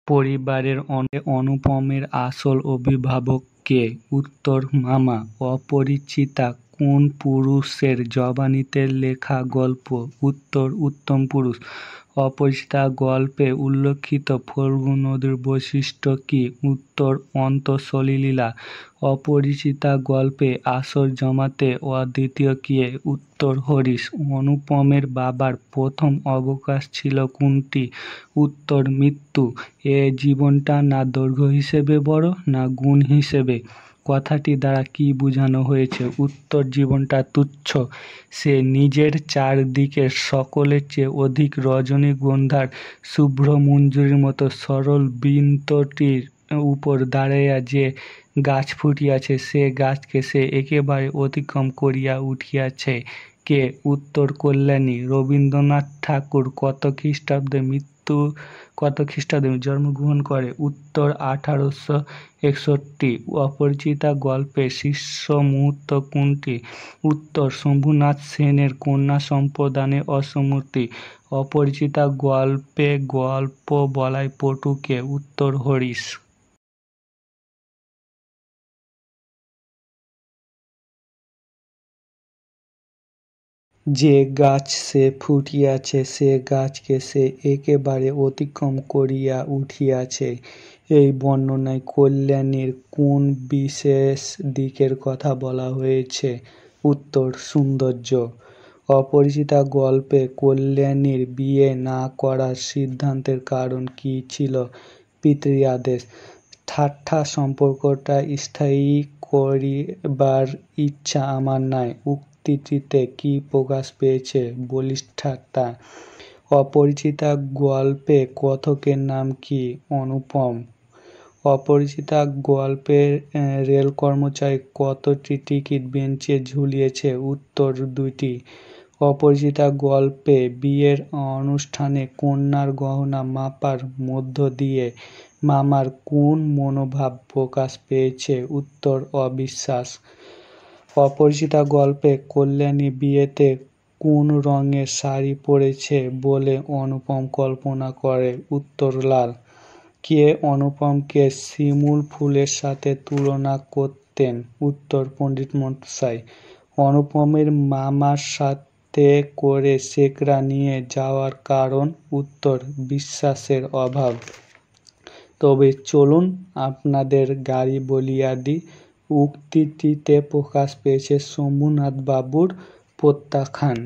পরিবারের অনুপমের আসল অভিভাবক কে? উত্তর, মামা। অপরিচিতা কোন পুরুষের জবানিতে লেখা গল্প? উত্তর, উত্তম পুরুষ। অপরিচিতা গল্পে উল্লিখিত ফল্গু নদীর বৈশিষ্ট্য কী? উত্তর, অন্তঃসলীলা। অপরিচিতা গল্পে আসর জমাতে অদ্বিতীয় কে? উত্তর, হরিশ। অনুপমের বাবার প্রথম অবকাশ ছিল কোনটি? উত্তর, মৃত্যু। এ জীবনটা না দৈর্ঘ্য হিসেবে বড়, না গুণ হিসেবে? কথাটি দ্বারা কি বোঝানো হয়েছে? উত্তর, জীবনটা তুচ্ছ। সে নিজের চারদিকের সকলের চেয়ে অধিক রজনীগন্ধার শুভ্র মঞ্জুরির মতো সরল বৃন্তটির উপর দাঁড়াইয়া যে গাছ ফুটিয়াছে, সে গাছকে সে একেবারে অতিক্রম করিয়া উঠিয়াছে। কে? উত্তর, কল্যাণী। রবীন্দ্রনাথ ঠাকুর কত খ্রিস্টাব্দে জন্মগ্রহণ করে? উত্তর, 1861। অপরিচিতা গল্পের শীর্ষ মুহূর্ত কোনটি? উত্তর, শম্ভুনাথ সেনের কন্যা সম্প্রদানে অসম্মতি। অপরিচিতা গল্পে গল্প বলায় পটু কে? উত্তর, হরিশ। যে গাছ সে ফুটিয়াছে, সে গাছকে সে একেবারে অতিক্রম করিয়া উঠিয়াছে। এই বর্ণনায় কল্যাণীর কোন বিশেষ দিকের কথা বলা হয়েছে? উত্তর, সৌন্দর্য। অপরিচিতা গল্পে কল্যাণীর বিয়ে না করার সিদ্ধান্তের কারণ কী ছিল? পিতৃআদেশ। ঠাট্টা সম্পর্কটা স্থায়ী করিবার ইচ্ছা আমার নাই। উক্তিটিতে কি প্রকাশ পেয়েছে? বলিষ্ঠতা। অপরিচিতা গল্পে কথকের নাম কি? অনুপম। অপরিচিতা গল্পের রেল কর্মচারী কতটি টিকিট বেঞ্চে ঝুলিয়েছে? উত্তর, 2টি। অপরিচিতা গল্পে বিয়ের অনুষ্ঠানে কন্যার গহনা মাপার মধ্য দিয়ে মামার কোন মনোভাব প্রকাশ পেয়েছে? উত্তর, অবিশ্বাস। অপরিচিতা গল্পে কল্যাণী বিয়েতে কোন রঙের শাড়ি পরেছে বলে অনুপম কল্পনা করে? উত্তর, লাল। কে অনুপমকে শিমুল ফুলের সাথে তুলনা করতেন? উত্তর, পণ্ডিতমশাই। অনুপমের মামার সাথে করে সেকরা নিয়ে যাওয়ার কারণ? উত্তর, বিশ্বাসের অভাব। তবে চলুন আপনাদের গাড়ি বলিয়া দিই। উক্তিটিতে প্রকাশ পেয়েছে শম্ভুনাথবাবুর প্রত্যাখ্যান।